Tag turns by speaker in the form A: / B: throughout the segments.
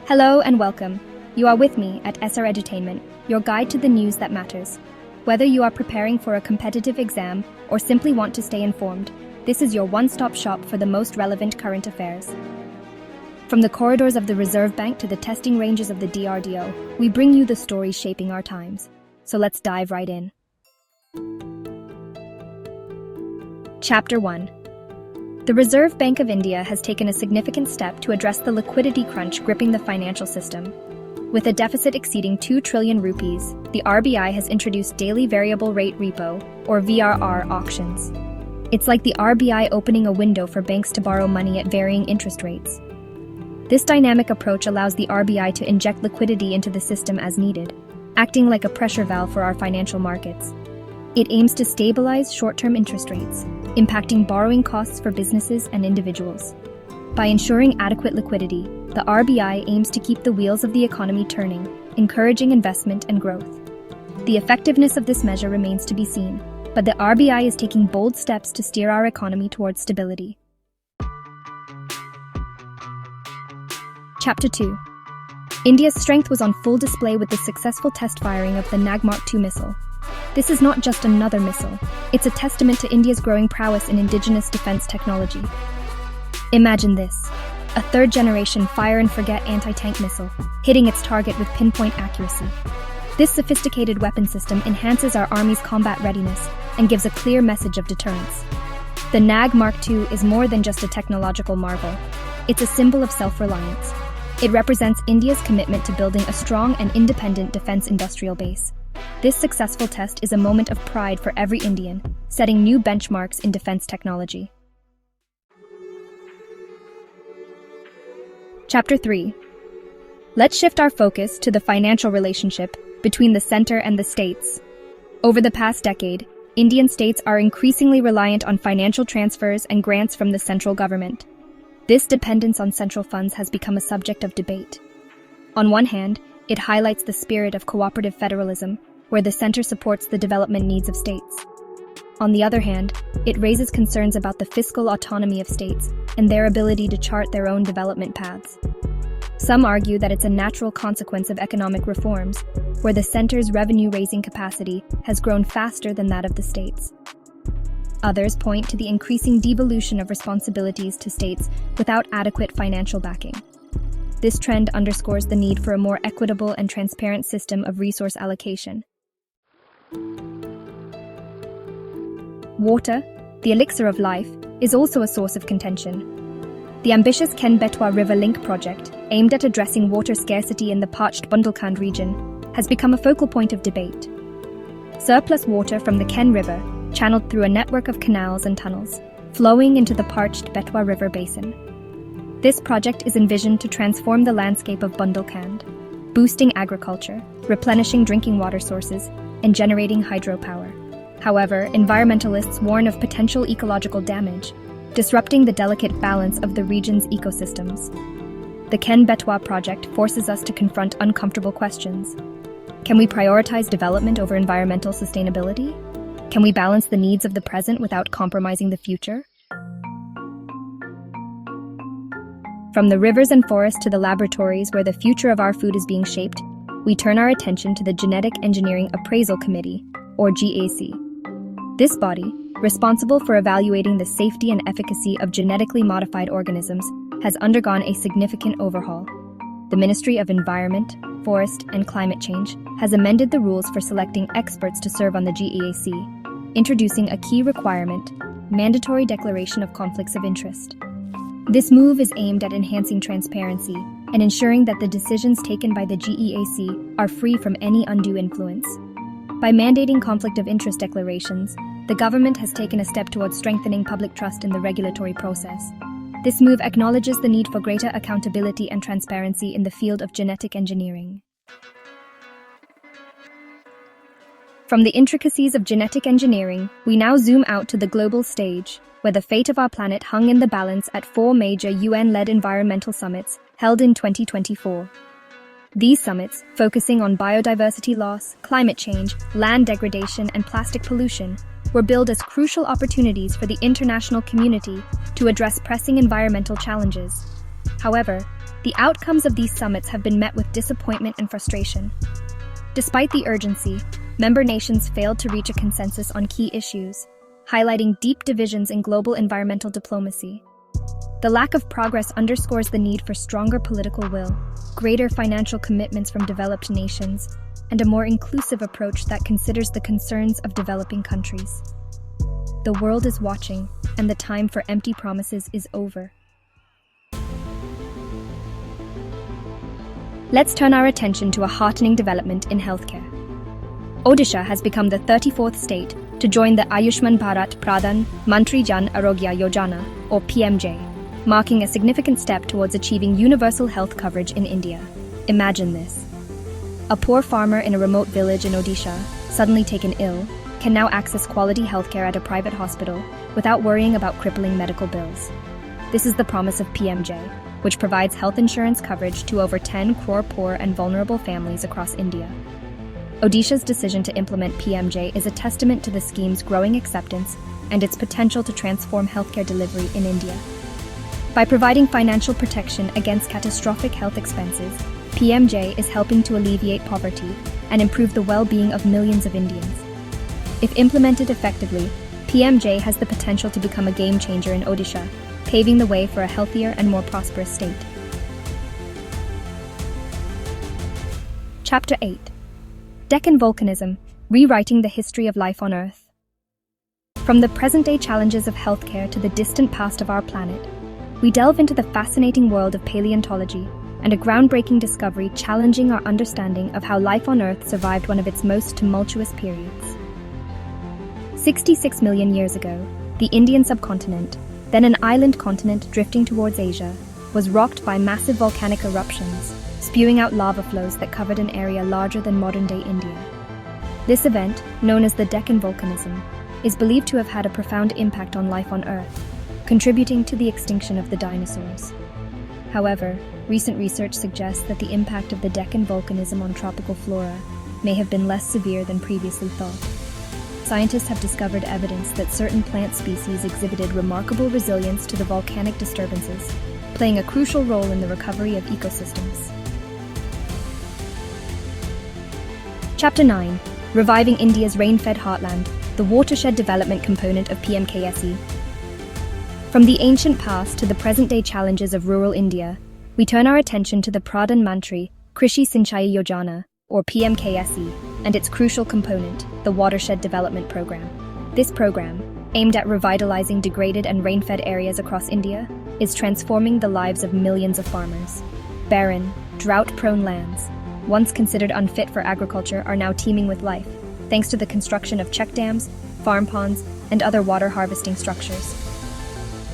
A: Hello and welcome. You are with me at SR Edutainment, your guide to the news that matters. Whether you are preparing for a competitive exam or simply want to stay informed, this is your one-stop shop for the most relevant current affairs. From the corridors of the Reserve Bank to the testing ranges of the DRDO, we bring you the stories shaping our times. So let's dive right in. Chapter 1. The Reserve Bank of India has taken a significant step to address the liquidity crunch gripping the financial system. With a deficit exceeding 2 trillion rupees, the RBI has introduced daily variable rate repo, or VRR, auctions. It's like the RBI opening a window for banks to borrow money at varying interest rates. This dynamic approach allows the RBI to inject liquidity into the system as needed, acting like a pressure valve for our financial markets. It aims to stabilize short-term interest rates, impacting borrowing costs for businesses and individuals. By ensuring adequate liquidity, the RBI aims to keep the wheels of the economy turning, encouraging investment and growth. The effectiveness of this measure remains to be seen, but the RBI is taking bold steps to steer our economy towards stability. Chapter 2. India's strength was on full display with the successful test firing of the Nag Mark II missile. This is not just another missile, it's a testament to India's growing prowess in indigenous defense technology. Imagine this, a third-generation fire-and-forget anti-tank missile, hitting its target with pinpoint accuracy. This sophisticated weapon system enhances our Army's combat readiness and gives a clear message of deterrence. The Nag Mark II is more than just a technological marvel. It's a symbol of self-reliance. It represents India's commitment to building a strong and independent defense industrial base. This successful test is a moment of pride for every Indian, setting new benchmarks in defense technology. Chapter 3. Let's shift our focus to the financial relationship between the center and the states. Over the past decade, Indian states are increasingly reliant on financial transfers and grants from the central government. This dependence on central funds has become a subject of debate. On one hand, it highlights the spirit of cooperative federalism, where the center supports the development needs of states. On the other hand, it raises concerns about the fiscal autonomy of states and their ability to chart their own development paths. Some argue that it's a natural consequence of economic reforms, where the center's revenue-raising capacity has grown faster than that of the states. Others point to the increasing devolution of responsibilities to states without adequate financial backing. This trend underscores the need for a more equitable and transparent system of resource allocation. Water, the elixir of life, is also a source of contention. The ambitious Ken-Betwa River Link project, aimed at addressing water scarcity in the parched Bundelkhand region, has become a focal point of debate. Surplus water from the Ken River, channeled through a network of canals and tunnels, flowing into the parched Betwa River basin. This project is envisioned to transform the landscape of Bundelkhand, boosting agriculture, replenishing drinking water sources, and generating hydropower. However, environmentalists warn of potential ecological damage, disrupting the delicate balance of the region's ecosystems. The Ken-Betwa project forces us to confront uncomfortable questions. Can we prioritize development over environmental sustainability? Can we balance the needs of the present without compromising the future? From the rivers and forests to the laboratories where the future of our food is being shaped, we turn our attention to the Genetic Engineering Appraisal Committee, or GAC. This body, responsible for evaluating the safety and efficacy of genetically modified organisms, has undergone a significant overhaul. The Ministry of Environment, Forest, and Climate Change has amended the rules for selecting experts to serve on the GAC, introducing a key requirement: mandatory declaration of conflicts of interest. This move is aimed at enhancing transparency and ensuring that the decisions taken by the GEAC are free from any undue influence. By mandating conflict of interest declarations, the government has taken a step towards strengthening public trust in the regulatory process. This move acknowledges the need for greater accountability and transparency in the field of genetic engineering. From the intricacies of genetic engineering, we now zoom out to the global stage, where the fate of our planet hung in the balance at 4 major UN-led environmental summits held in 2024. These summits, focusing on biodiversity loss, climate change, land degradation, and plastic pollution, were billed as crucial opportunities for the international community to address pressing environmental challenges. However, The outcomes of these summits have been met with disappointment and frustration. Despite the urgency, member nations failed to reach a consensus on key issues, highlighting deep divisions in global environmental diplomacy. The lack of progress underscores the need for stronger political will, greater financial commitments from developed nations, and a more inclusive approach that considers the concerns of developing countries. The world is watching, and the time for empty promises is over. Let's turn our attention to a heartening development in healthcare. Odisha has become the 34th state to join the Ayushman Bharat Pradhan Mantri Jan Arogya Yojana, or PMJ, marking a significant step towards achieving universal health coverage in India. Imagine this. A poor farmer in a remote village in Odisha, suddenly taken ill, can now access quality healthcare at a private hospital without worrying about crippling medical bills. This is the promise of PMJ, which provides health insurance coverage to over 10 crore poor and vulnerable families across India. Odisha's decision to implement PMJ is a testament to the scheme's growing acceptance and its potential to transform healthcare delivery in India. By providing financial protection against catastrophic health expenses, PMJ is helping to alleviate poverty and improve the well-being of millions of Indians. If implemented effectively, PMJ has the potential to become a game-changer in Odisha, paving the way for a healthier and more prosperous state. Chapter 8. Deccan Volcanism, Rewriting the History of Life on Earth. From the present-day challenges of healthcare to the distant past of our planet, we delve into the fascinating world of paleontology and a groundbreaking discovery challenging our understanding of how life on Earth survived one of its most tumultuous periods. 66 million years ago, the Indian subcontinent, then an island continent drifting towards Asia, was rocked by massive volcanic eruptions, spewing out lava flows that covered an area larger than modern-day India. This event, known as the Deccan Volcanism, is believed to have had a profound impact on life on Earth, contributing to the extinction of the dinosaurs. However, recent research suggests that the impact of the Deccan Volcanism on tropical flora may have been less severe than previously thought. Scientists have discovered evidence that certain plant species exhibited remarkable resilience to the volcanic disturbances, playing a crucial role in the recovery of ecosystems. Chapter 9. Reviving India's rain-fed heartland, the watershed development component of PMKSE. From the ancient past to the present-day challenges of rural India, we turn our attention to the Pradhan Mantri Krishi Sinchai Yojana, or PMKSE, and its crucial component, the Watershed Development Program. This program, aimed at revitalizing degraded and rain-fed areas across India, is transforming the lives of millions of farmers. Barren, drought-prone lands, once considered unfit for agriculture, are now teeming with life, thanks to the construction of check dams, farm ponds, and other water harvesting structures.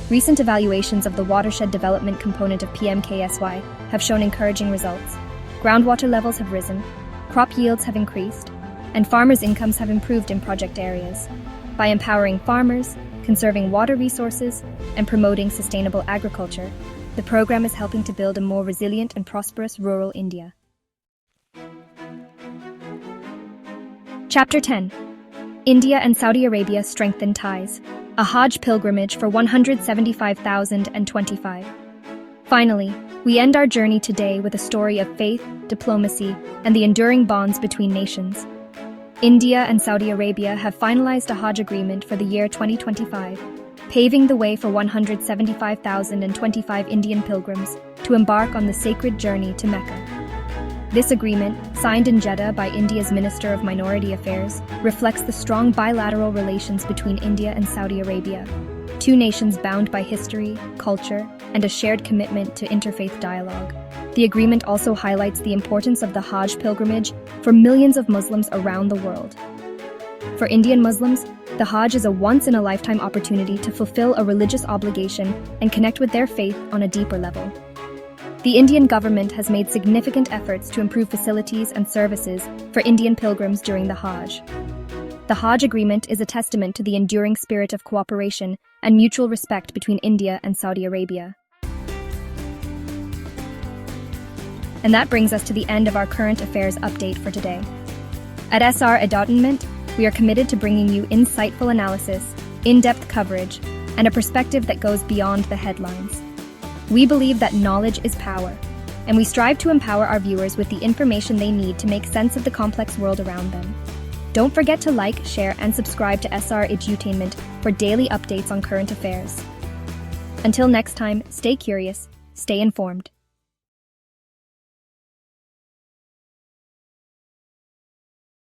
A: Recent evaluations of the watershed development component of PMKSY have shown encouraging results. Groundwater levels have risen, crop yields have increased, and farmers' incomes have improved in project areas. By empowering farmers, conserving water resources, and promoting sustainable agriculture, the program is helping to build a more resilient and prosperous rural India. Chapter 10. India and Saudi Arabia strengthen ties. A Hajj pilgrimage for 175,025. Finally, we end our journey today with a story of faith, diplomacy, and the enduring bonds between nations. India and Saudi Arabia have finalized a Hajj agreement for the year 2025, paving the way for 175,025 Indian pilgrims to embark on the sacred journey to Mecca. This agreement, signed in Jeddah by India's Minister of Minority Affairs, reflects the strong bilateral relations between India and Saudi Arabia, two nations bound by history, culture, and a shared commitment to interfaith dialogue. The agreement also highlights the importance of the Hajj pilgrimage for millions of Muslims around the world. For Indian Muslims, the Hajj is a once-in-a-lifetime opportunity to fulfill a religious obligation and connect with their faith on a deeper level. The Indian government has made significant efforts to improve facilities and services for Indian pilgrims during the Hajj. The Hajj agreement is a testament to the enduring spirit of cooperation and mutual respect between India and Saudi Arabia. And that brings us to the end of our current affairs update for today. At SR Entertainment, we are committed to bringing you insightful analysis, in-depth coverage, and a perspective that goes beyond the headlines. We believe that knowledge is power, and we strive to empower our viewers with the information they need to make sense of the complex world around them. Don't forget to like, share, and subscribe to SR Edutainment for daily updates on current affairs. Until next time, stay curious, stay informed.